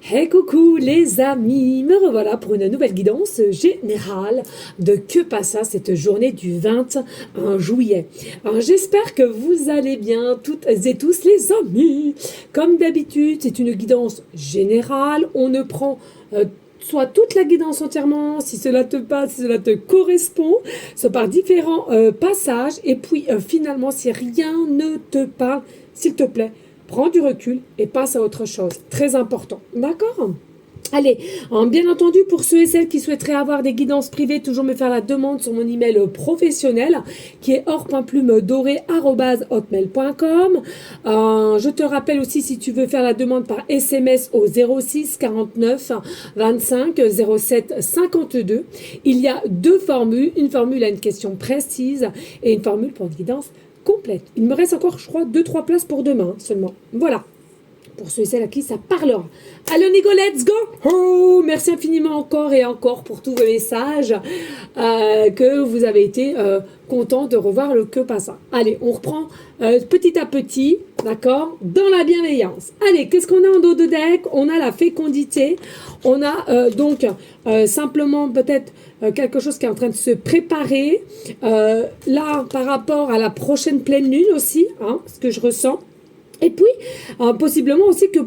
Hey coucou les amis, me revoilà pour une nouvelle guidance générale de Que passa cette journée du 21 juillet. Alors j'espère que vous allez bien toutes et tous les amis. Comme d'habitude, c'est une guidance générale, on ne prend soit toute la guidance entièrement, si cela te passe, si cela te correspond, soit par différents passages, et puis finalement, si rien ne te parle, s'il te plaît, prends du recul et passe à autre chose. Très important. D'accord ? Allez, bien entendu, pour ceux et celles qui souhaiteraient avoir des guidances privées, toujours me faire la demande sur mon email professionnel qui est or.plume-doré@hotmail.com. Je te rappelle aussi, si tu veux faire la demande par SMS au 06 49 25 07 52, il y a deux formules. Une formule à une question précise et une formule pour une guidance complète. Il me reste encore, je crois, 2-3 places pour demain seulement. Voilà. Pour ceux et celles à qui ça parlera. Allez, Nigo, let's go! Oh, merci infiniment encore et encore pour tous vos messages que vous avez été contents de revoir le Que passa. Allez, on reprend petit à petit, d'accord? Dans la bienveillance. Allez, qu'est-ce qu'on a en dos de deck? On a la fécondité. On a donc simplement peut-être quelque chose qui est en train de se préparer. Là, par rapport à la prochaine pleine lune aussi, hein, ce que je ressens. Et puis, possiblement aussi que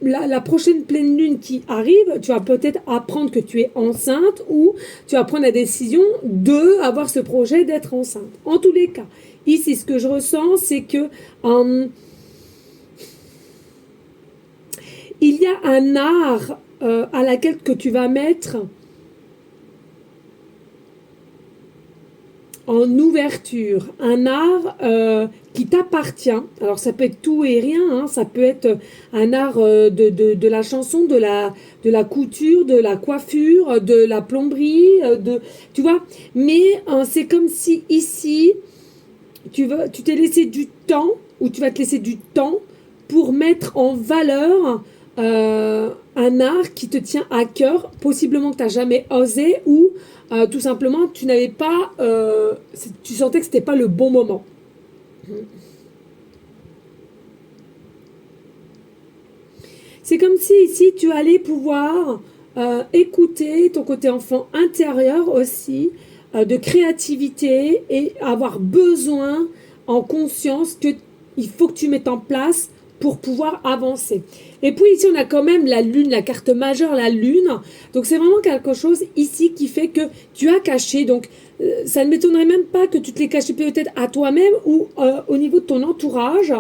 la prochaine pleine lune qui arrive, tu vas peut-être apprendre que tu es enceinte ou tu vas prendre la décision de avoir ce projet d'être enceinte. En tous les cas, ici, ce que je ressens, c'est que il y a un art à laquelle que tu vas mettre en ouverture, un art qui t'appartient. Alors ça peut être tout et rien, hein. Ça peut être un art de la chanson, de la couture, de la coiffure, de la plomberie, tu vois. Mais c'est comme si ici, tu t'es laissé du temps, ou tu vas te laisser du temps pour mettre en valeur un art qui te tient à cœur, possiblement que tu n'as jamais osé, ou tout simplement tu n'avais pas, tu sentais que c'était pas le bon moment. C'est comme si ici tu allais pouvoir écouter ton côté enfant intérieur aussi, de créativité, et avoir besoin en conscience que il faut que tu mettes en place pour pouvoir avancer. Et puis ici on a quand même la lune, la carte majeure, la lune. Donc c'est vraiment quelque chose ici qui fait que tu as caché. Donc ça ne m'étonnerait même pas que tu te l'aies caché peut-être à toi-même ou au niveau de ton entourage.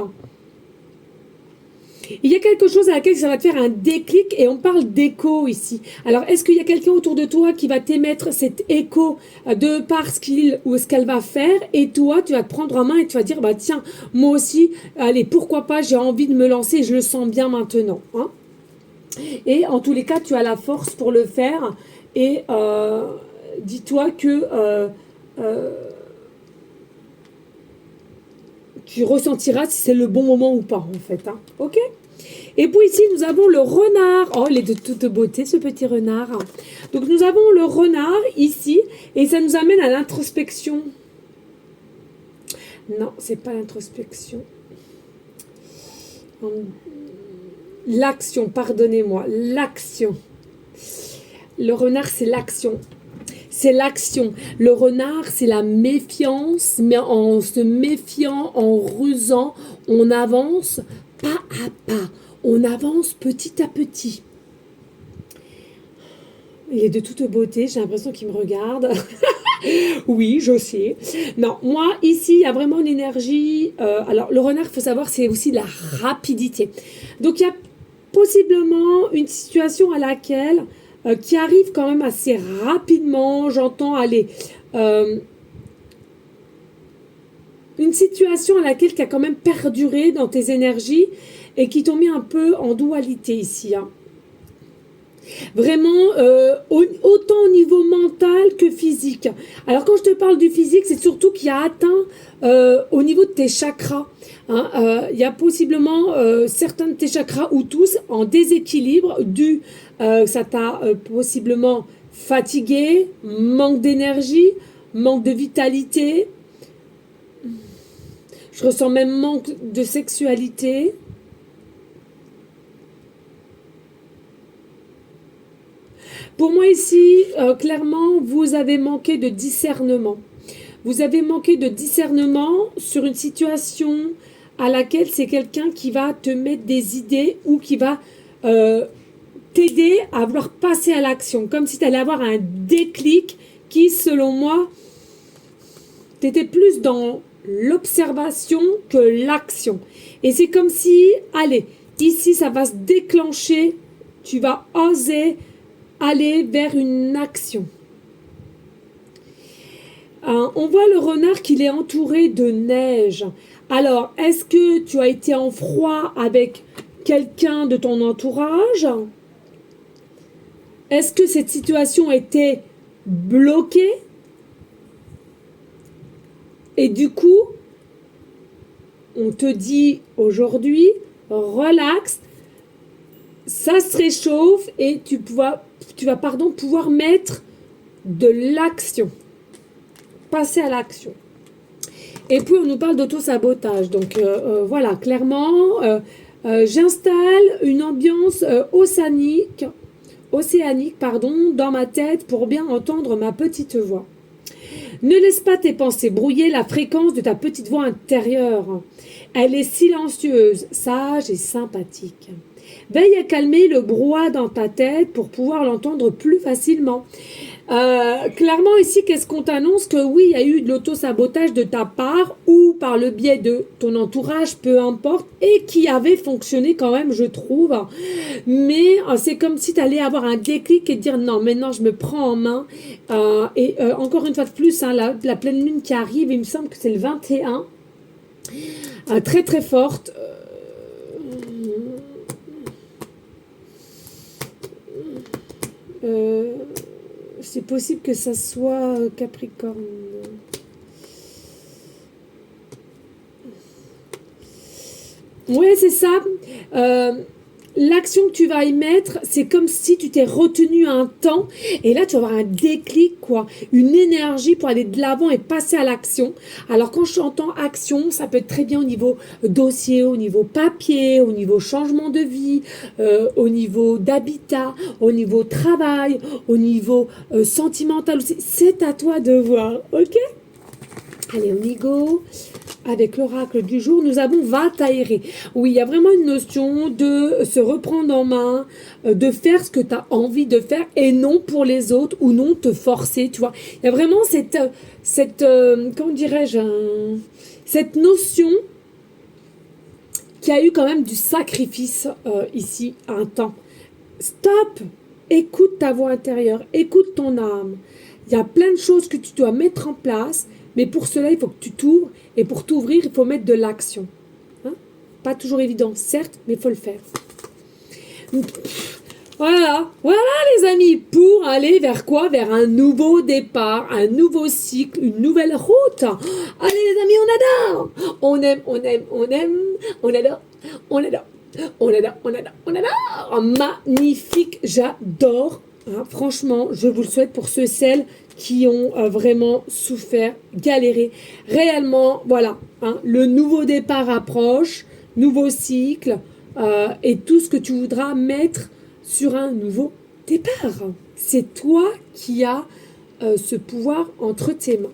Il y a quelque chose à laquelle ça va te faire un déclic, et on parle d'écho ici. Alors, est-ce qu'il y a quelqu'un autour de toi qui va t'émettre cet écho de par ce qu'il ou ce qu'elle va faire, et toi, tu vas te prendre en main et tu vas dire, bah tiens, moi aussi, allez, pourquoi pas, j'ai envie de me lancer, je le sens bien maintenant. Hein. Et en tous les cas, tu as la force pour le faire, et dis-toi que tu ressentiras si c'est le bon moment ou pas, en fait. Hein. Ok ? Et puis ici, nous avons le renard. Oh, il est de toute beauté, ce petit renard. Donc, nous avons le renard ici. Et ça nous amène à l'introspection. Non, c'est pas l'introspection. L'action, pardonnez-moi. L'action. Le renard, c'est l'action. C'est l'action. Le renard, c'est la méfiance. Mais en se méfiant, en rusant, on avance pas à pas. On avance petit à petit. Il est de toute beauté, j'ai l'impression qu'il me regarde. Oui, je sais. Non, moi, ici, il y a vraiment une énergie. Alors, le renard, il faut savoir, c'est aussi la rapidité. Donc, il y a possiblement une situation à laquelle, qui arrive quand même assez rapidement. J'entends aller. Une situation à laquelle tu as quand même perduré dans tes énergies et qui t'ont mis un peu en dualité ici. Hein. Vraiment, autant au niveau mental que physique. Alors quand je te parle du physique, c'est surtout qu'il y a atteint au niveau de tes chakras. Hein, il y a possiblement certains de tes chakras ou tous en déséquilibre dû ça t'a possiblement fatigué, manque d'énergie, manque de vitalité. Je ressens même manque de sexualité. Pour moi ici, clairement, vous avez manqué de discernement. Vous avez manqué de discernement sur une situation à laquelle c'est quelqu'un qui va te mettre des idées ou qui va t'aider à vouloir passer à l'action. Comme si tu allais avoir un déclic qui, selon moi, tu étais plus dans l'observation que l'action. Et c'est comme si, allez, ici, ça va se déclencher. Tu vas oser aller vers une action. On voit le renard qu'il est entouré de neige. Alors, est-ce que tu as été en froid avec quelqu'un de ton entourage? Est-ce que cette situation était bloquée? Et du coup, on te dit aujourd'hui, relax, ça se réchauffe et tu vas pouvoir mettre de l'action. Passer à l'action. Et puis, on nous parle d'auto-sabotage. Donc, voilà, clairement, j'installe une ambiance océanique, dans ma tête pour bien entendre ma petite voix. Ne laisse pas tes pensées brouiller la fréquence de ta petite voix intérieure. Elle est silencieuse, sage et sympathique. Veille à calmer le brouhaha dans ta tête pour pouvoir l'entendre plus facilement. Clairement ici, qu'est-ce qu'on t'annonce? Que oui, il y a eu de l'auto-sabotage de ta part ou par le biais de ton entourage, peu importe, et qui avait fonctionné quand même, je trouve. Mais c'est comme si tu allais avoir un déclic et dire non, maintenant je me prends en main. Encore une fois de plus, la pleine lune qui arrive, il me semble que c'est le 21, très très forte. C'est possible que ça soit Capricorne. Ouais, c'est ça. L'action que tu vas y mettre, c'est comme si tu t'es retenu un temps et là tu vas avoir un déclic, quoi, une énergie pour aller de l'avant et passer à l'action. Alors quand j'entends action, ça peut être très bien au niveau dossier, au niveau papier, au niveau changement de vie, au niveau d'habitat, au niveau travail, au niveau sentimental aussi. C'est à toi de voir, ok? Allez, on y go. Avec l'oracle du jour, nous avons va t'aérer. Oui, il y a vraiment une notion de se reprendre en main, de faire ce que tu as envie de faire et non pour les autres ou non te forcer, tu vois. Il y a vraiment comment dirais-je, cette notion qui a eu quand même du sacrifice ici un temps. Stop! Écoute ta voix intérieure, écoute ton âme. Il y a plein de choses que tu dois mettre en place, mais pour cela, il faut que tu t'ouvres. Et pour t'ouvrir, il faut mettre de l'action. Hein? Pas toujours évident, certes, mais il faut le faire. Voilà les amis, pour aller vers quoi? Vers un nouveau départ, un nouveau cycle, une nouvelle route. Allez les amis, on adore. On aime, on adore, on adore. Magnifique, j'adore. Hein, franchement, je vous le souhaite pour ceux et celles qui ont vraiment souffert, galéré. Réellement, voilà, hein, le nouveau départ approche, nouveau cycle, et tout ce que tu voudras mettre sur un nouveau départ. C'est toi qui as ce pouvoir entre tes mains.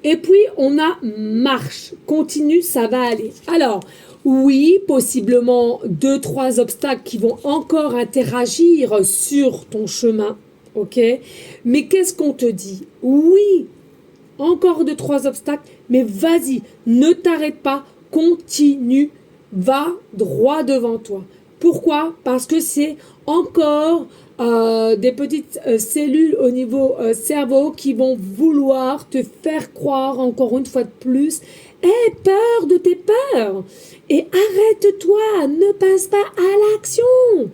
Et puis, on a marche, continue, ça va aller. Alors, oui, possiblement 2-3 obstacles qui vont encore interagir sur ton chemin. Ok, mais qu'est-ce qu'on te dit? Oui, encore 2-3 obstacles, mais vas-y, ne t'arrête pas, continue, va droit devant toi. Pourquoi? Parce que c'est encore des petites cellules au niveau cerveau qui vont vouloir te faire croire encore une fois de plus, aie peur de tes peurs et arrête-toi, ne passe pas à l'action.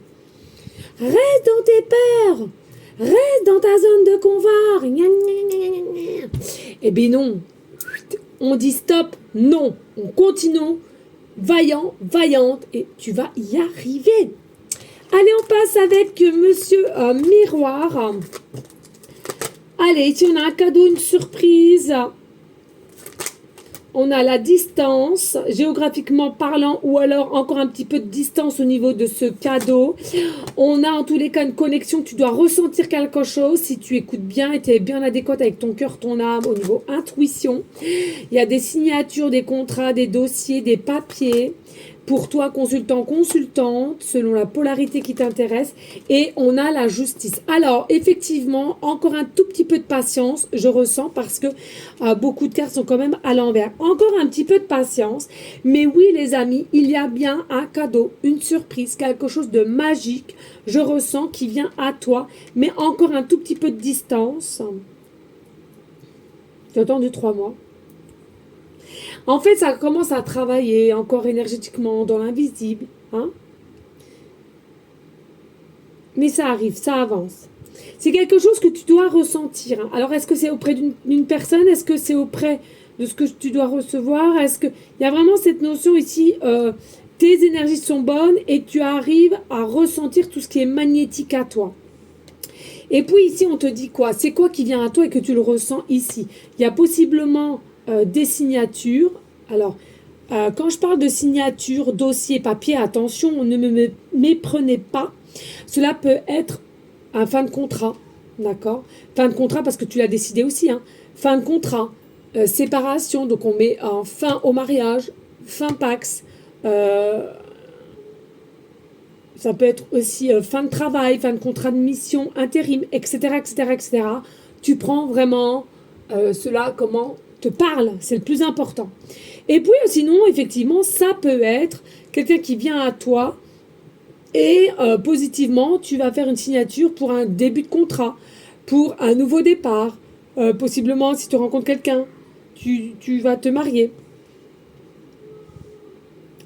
Reste dans tes peurs. Reste dans ta zone de confort. Eh bien non. On dit stop. Non. On continue. Vaillant, vaillante. Et tu vas y arriver. Allez, on passe avec Monsieur Miroir. Allez, ici on a un cadeau, une surprise. On a la distance, géographiquement parlant, ou alors encore un petit peu de distance au niveau de ce cadeau. On a en tous les cas une connexion, tu dois ressentir quelque chose si tu écoutes bien et tu es bien adéquate avec ton cœur, ton âme, au niveau intuition. Il y a des signatures, des contrats, des dossiers, des papiers. Pour toi, consultant, consultante, selon la polarité qui t'intéresse. Et on a la justice. Alors, effectivement, encore un tout petit peu de patience, je ressens, parce que beaucoup de cartes sont quand même à l'envers. Encore un petit peu de patience. Mais oui, les amis, il y a bien un cadeau, une surprise, quelque chose de magique, je ressens, qui vient à toi. Mais encore un tout petit peu de distance. J'ai attendu 3 mois. En fait, ça commence à travailler encore énergétiquement dans l'invisible. Hein? Mais ça arrive, ça avance. C'est quelque chose que tu dois ressentir. Hein. Alors, est-ce que c'est auprès d'une personne? Est-ce que c'est auprès de ce que tu dois recevoir? Est-ce que il y a vraiment cette notion ici, tes énergies sont bonnes et tu arrives à ressentir tout ce qui est magnétique à toi. Et puis ici, on te dit quoi? C'est quoi qui vient à toi et que tu le ressens ici? Il y a possiblement des signatures. Alors, quand je parle de signature, dossier, papier, attention, ne me méprenez pas. Cela peut être un fin de contrat, d'accord? Fin de contrat parce que tu l'as décidé aussi, hein. Fin de contrat, séparation, donc on met en fin au mariage, fin Pax. Ça peut être aussi fin de travail, fin de contrat de mission, intérim, etc., etc., etc. Tu prends vraiment cela, comment te parle, c'est le plus important. Et puis, sinon, effectivement, ça peut être quelqu'un qui vient à toi et positivement, tu vas faire une signature pour un début de contrat, pour un nouveau départ. Possiblement, si tu rencontres quelqu'un, tu vas te marier.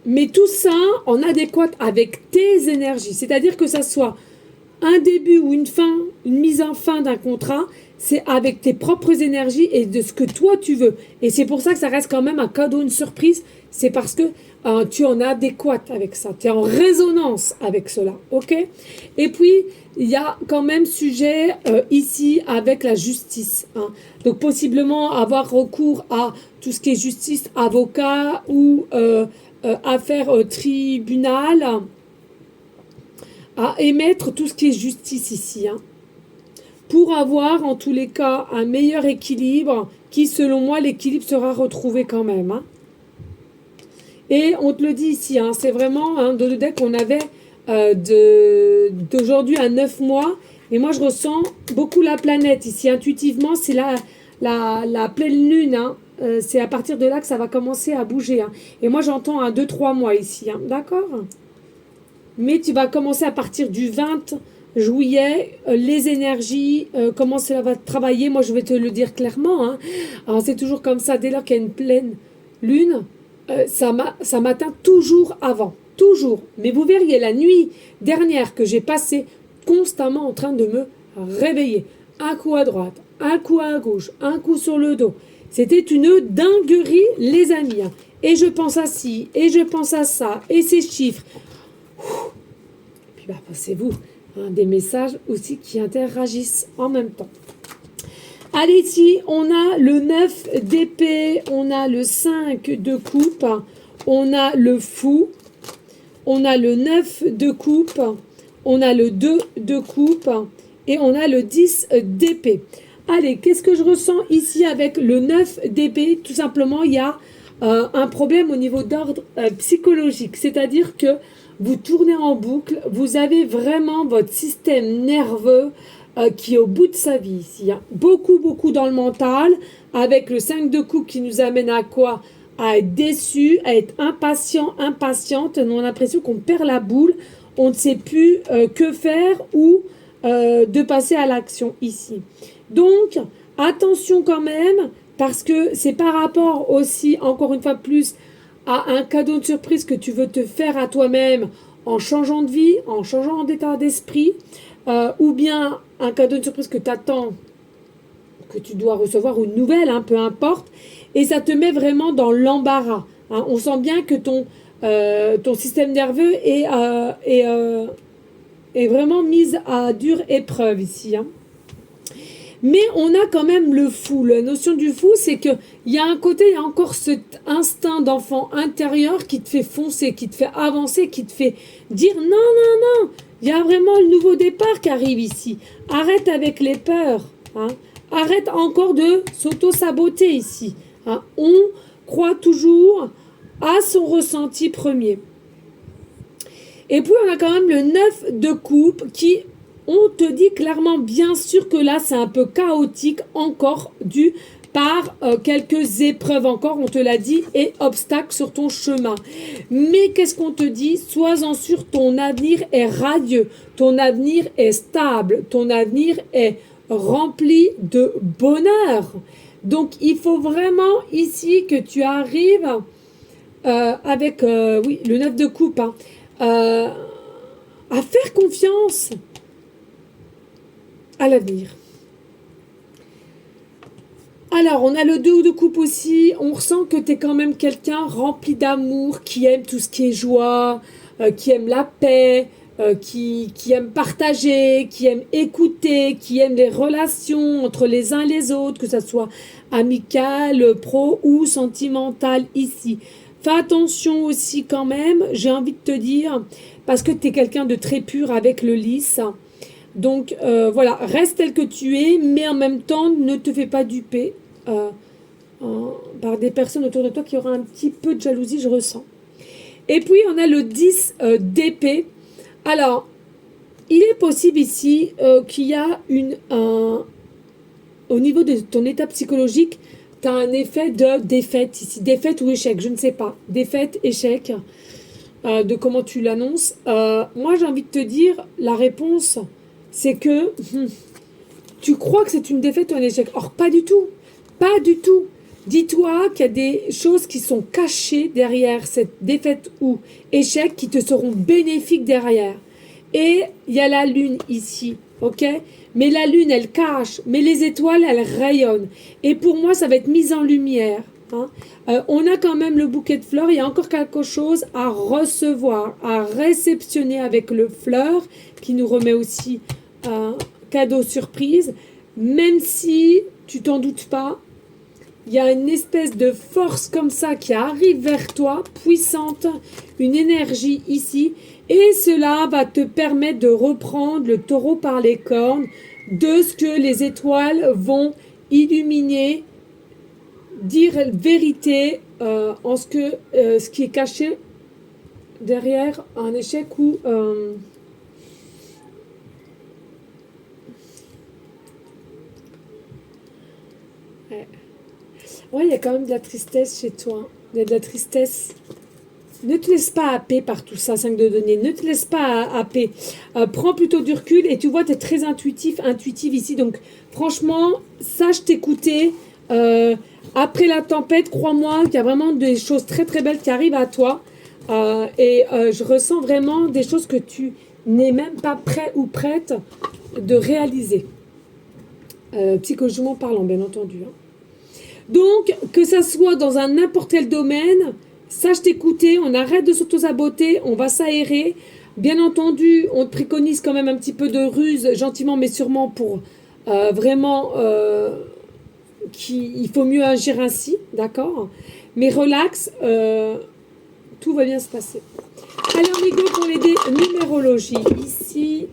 Mais tout ça en adéquate avec tes énergies. C'est-à-dire que ça soit un début ou une fin, une mise en fin d'un contrat, c'est avec tes propres énergies et de ce que toi tu veux. Et c'est pour ça que ça reste quand même un cadeau, une surprise. C'est parce que tu es en adéquate avec ça. Tu es en résonance avec cela. OK? Et puis, il y a quand même sujet ici avec la justice. Hein. Donc, possiblement avoir recours à tout ce qui est justice, avocat ou affaire tribunal, à émettre tout ce qui est justice ici. Hein. Pour avoir en tous les cas un meilleur équilibre, qui selon moi l'équilibre sera retrouvé quand même. Hein. Et on te le dit ici, hein, c'est vraiment hein, dans le deck on avait d'aujourd'hui à 9 mois, et moi je ressens beaucoup la planète ici, intuitivement c'est la pleine lune, hein, c'est à partir de là que ça va commencer à bouger. Hein. Et moi j'entends un 2-3 mois ici, hein, d'accord? Mais tu vas commencer à partir du 20 juillet, les énergies, comment cela va travailler, moi je vais te le dire clairement. Hein. Alors c'est toujours comme ça, dès lors qu'il y a une pleine lune, ça m'atteint toujours avant, toujours. Mais vous verriez la nuit dernière que j'ai passée constamment en train de me réveiller. Un coup à droite, un coup à gauche, un coup sur le dos. C'était une dinguerie, les amis. Hein. Et je pense à ci, et je pense à ça, et ces chiffres. Et puis bah, pensez-vous, hein, des messages aussi qui interagissent en même temps. Allez, ici, on a le 9 d'épée, on a le 5 de coupe, on a le fou, on a le 9 de coupe, on a le 2 de coupe et on a le 10 d'épée. Allez, qu'est-ce que je ressens ici avec le 9 d'épée? Tout simplement, il y a un problème au niveau d'ordre psychologique, c'est-à-dire que vous tournez en boucle, vous avez vraiment votre système nerveux qui est au bout de sa vie ici. Hein. Beaucoup dans le mental, avec le 5 de coupe qui nous amène à quoi? À être déçu, à être impatient, impatiente. On a l'impression qu'on perd la boule, on ne sait plus que faire ou de passer à l'action ici. Donc, attention quand même, parce que c'est par rapport aussi, encore une fois plus, à un cadeau de surprise que tu veux te faire à toi-même en changeant de vie, en changeant d'état d'esprit, ou bien un cadeau de surprise que tu attends, que tu dois recevoir, ou une nouvelle, hein, peu importe, et ça te met vraiment dans l'embarras. Hein. On sent bien que ton système nerveux est vraiment mis à dure épreuve ici. Hein. Mais on a quand même le fou. La notion du fou, c'est que il y a un côté, il y a encore cet instinct d'enfant intérieur qui te fait foncer, qui te fait avancer, qui te fait dire non, non, non. Il y a vraiment le nouveau départ qui arrive ici. Arrête avec les peurs. Hein. Arrête encore de s'auto-saboter ici. Hein. On croit toujours à son ressenti premier. Et puis on a quand même le 9 de coupe qui, on te dit clairement, bien sûr que là c'est un peu chaotique encore dû par quelques épreuves encore, on te l'a dit, et obstacles sur ton chemin. Mais qu'est-ce qu'on te dit? Sois-en sûr, ton avenir est radieux, ton avenir est stable, ton avenir est rempli de bonheur. Donc il faut vraiment ici que tu arrives avec oui, le 9 de coupe, hein, à faire confiance à l'avenir. Alors, on a le 2 de coupe aussi. On ressent que tu es quand même quelqu'un rempli d'amour, qui aime tout ce qui est joie, qui aime la paix, qui aime partager, qui aime écouter, qui aime les relations entre les uns et les autres, que ce soit amical, pro ou sentimental ici. Fais attention aussi quand même, j'ai envie de te dire, parce que tu es quelqu'un de très pur avec le lys. Donc voilà, reste tel que tu es, mais en même temps, ne te fais pas duper par des personnes autour de toi qui auront un petit peu de jalousie, je ressens. Et puis, on a le 10 d'épée. Alors, il est possible ici qu'il y a au niveau de ton état psychologique, tu as un effet de défaite ici. Défaite ou échec, je ne sais pas. Défaite, échec, de comment tu l'annonces. Moi, j'ai envie de te dire, la réponse, c'est que tu crois que c'est une défaite ou un échec. Or, pas du tout. Pas du tout. Dis-toi qu'il y a des choses qui sont cachées derrière cette défaite ou échec qui te seront bénéfiques derrière. Et il y a la lune ici, ok? Mais la lune, elle cache, mais les étoiles, elles rayonnent. Et pour moi, ça va être mis en lumière. Hein? On a quand même le bouquet de fleurs, il y a encore quelque chose à recevoir, à réceptionner avec le fleur, qui nous remet aussi un cadeau surprise, même si tu t'en doutes pas, il y a une espèce de force comme ça qui arrive vers toi, puissante, une énergie ici, et cela va te permettre de reprendre le taureau par les cornes de ce que les étoiles vont illuminer, dire vérité en ce qui est caché derrière un échec ou ouais, il y a quand même de la tristesse chez toi. Il y a de la tristesse. Ne te laisse pas happer par tout ça, 5 de denier. Ne te laisse pas happer. Prends plutôt du recul et tu vois, tu es très intuitive ici. Donc, franchement, sache t'écouter. Après la tempête, crois-moi qu'il y a vraiment des choses très très belles qui arrivent à toi. Je ressens vraiment des choses que tu n'es même pas prêt ou prête de réaliser. Psychologiquement parlant, bien entendu. Hein. Donc, que ça soit dans un n'importe quel domaine, sache t'écouter, on arrête de s'auto-saboter, on va s'aérer. Bien entendu, on te préconise quand même un petit peu de ruse, gentiment mais sûrement pour vraiment il faut mieux agir ainsi, d'accord? Mais relax, tout va bien se passer. Alors, Migo, pour les numérologie, ici.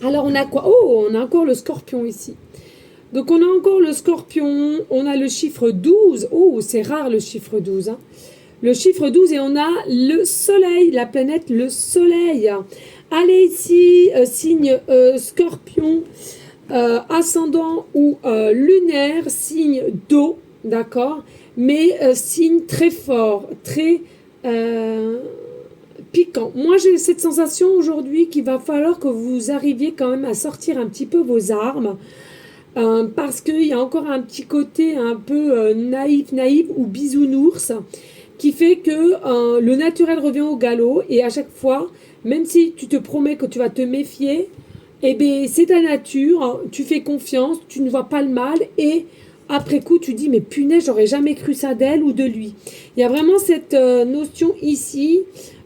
Alors, on a quoi? Oh, on a encore le scorpion ici. Donc, on a encore le scorpion, on a le chiffre 12. Oh, c'est rare le chiffre 12. Hein. Le chiffre 12 et on a le soleil, la planète, le soleil. Allez ici, signe scorpion, ascendant ou lunaire, signe d'eau, d'accord? Mais signe très fort, très piquant. Moi, j'ai cette sensation aujourd'hui qu'il va falloir que vous arriviez quand même à sortir un petit peu vos armes. Parce qu'il y a encore un petit côté un peu naïf ou bisounours qui fait que le naturel revient au galop et à chaque fois, même si tu te promets que tu vas te méfier, eh bien, c'est ta nature, hein, tu fais confiance, tu ne vois pas le mal et après coup, tu dis, mais punaise, j'aurais jamais cru ça d'elle ou de lui. Il y a vraiment cette notion ici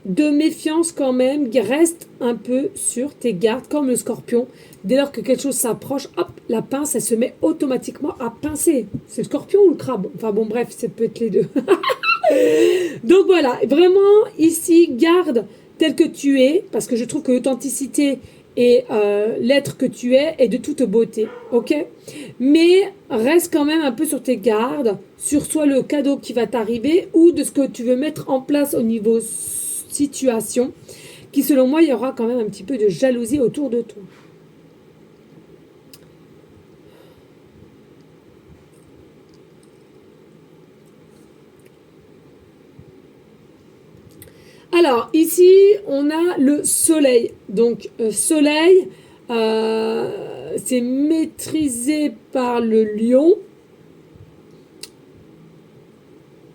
de méfiance quand même, reste un peu sur tes gardes, comme le scorpion. Dès lors que quelque chose s'approche, hop, la pince, elle se met automatiquement à pincer. C'est le scorpion ou le crabe? Enfin bon, bref, ça peut être les deux. Donc voilà, vraiment, ici, garde tel que tu es, parce que je trouve que l'authenticité et l'être que tu es est de toute beauté, ok? Mais reste quand même un peu sur tes gardes, sur soit le cadeau qui va t'arriver ou de ce que tu veux mettre en place au niveau situation, qui selon moi, il y aura quand même un petit peu de jalousie autour de toi. Alors, ici, on a le soleil. Donc, soleil, c'est maîtrisé par le lion.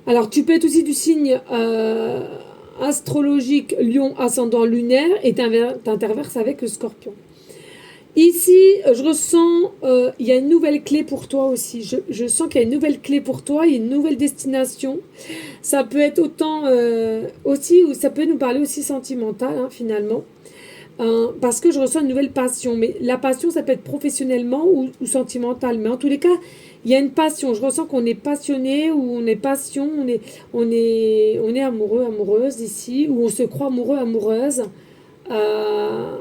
Alors, tu peux être aussi du signe astrologique lion ascendant lunaire et t'interverses avec le scorpion. Ici, je ressens, il y a une nouvelle clé pour toi aussi. Je sens qu'il y a une nouvelle clé pour toi, il y a une nouvelle destination. Ça peut être autant aussi, ou ça peut nous parler aussi sentimental, hein, finalement. Parce que je ressens une nouvelle passion. Mais la passion, ça peut être professionnellement ou sentimental. Mais en tous les cas, il y a une passion. Je ressens qu'on est passionné ou on est passion, on est amoureux, amoureuse ici, ou on se croit amoureux, amoureuse. Euh,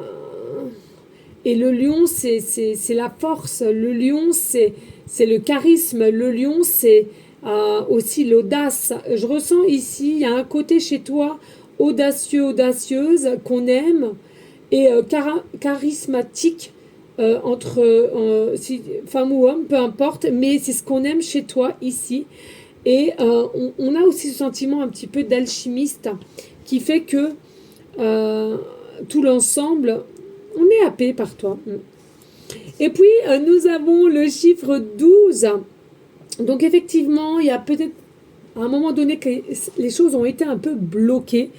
et le lion, c'est la force. Le lion, c'est le charisme. Le lion, c'est aussi l'audace. Je ressens ici, il y a un côté chez toi audacieux, audacieuse, qu'on aime, et charismatique, entre si, femme ou homme, peu importe, mais c'est ce qu'on aime chez toi ici. Et on a aussi ce sentiment un petit peu d'alchimiste qui fait que tout l'ensemble, on est happé par toi. Et puis, nous avons le chiffre 12. Donc, effectivement, il y a peut-être à un moment donné que les choses ont été un peu bloquées.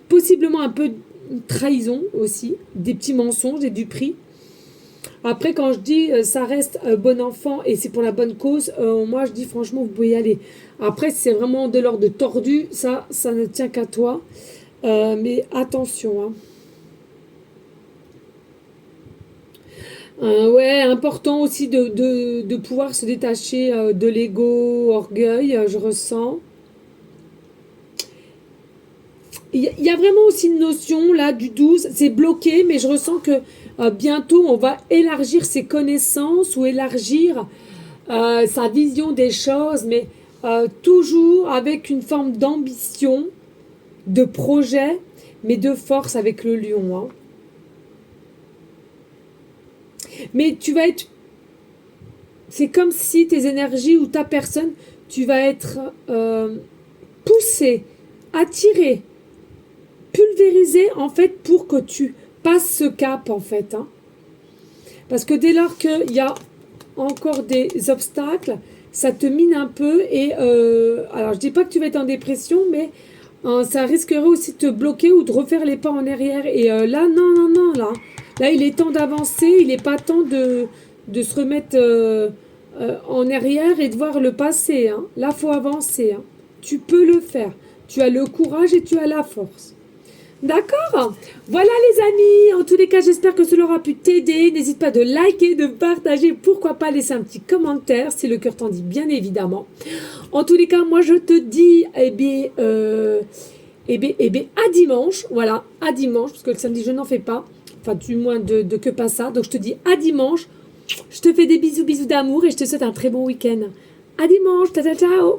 Possiblement un peu de trahison aussi, des petits mensonges et du prix. Après, quand je dis ça reste bon enfant et c'est pour la bonne cause, moi je dis franchement, vous pouvez y aller. Après, si c'est vraiment de l'ordre de tordu, ça ne tient qu'à toi. Mais attention, hein. Ouais, important aussi de pouvoir se détacher de l'ego, orgueil, je ressens. Il y a vraiment aussi une notion là du 12, c'est bloqué, mais je ressens que bientôt on va élargir ses connaissances ou élargir sa vision des choses, mais toujours avec une forme d'ambition, de projet, mais de force avec le lion, hein. Mais tu vas être, c'est comme si tes énergies ou ta personne, tu vas être poussé, attiré, pulvérisé en fait pour que tu passes ce cap en fait, hein. Parce que dès lors qu'il y a encore des obstacles, ça te mine un peu et alors je dis pas que tu vas être en dépression, mais ça risquerait aussi de te bloquer ou de refaire les pas en arrière. Et là, non, non, non, là, il est temps d'avancer. Il n'est pas temps de se remettre en arrière et de voir le passé, hein. Là, faut avancer, hein. Tu peux le faire. Tu as le courage et tu as la force. D'accord? Voilà les amis, en tous les cas j'espère que cela aura pu t'aider. N'hésite pas de liker, de partager, pourquoi pas laisser un petit commentaire si le cœur t'en dit bien évidemment. En tous les cas moi je te dis à dimanche, voilà, à dimanche, parce que le samedi je n'en fais pas, enfin du moins de que pas ça, donc je te dis à dimanche, je te fais des bisous d'amour et je te souhaite un très bon week-end. À dimanche, ciao ciao ciao.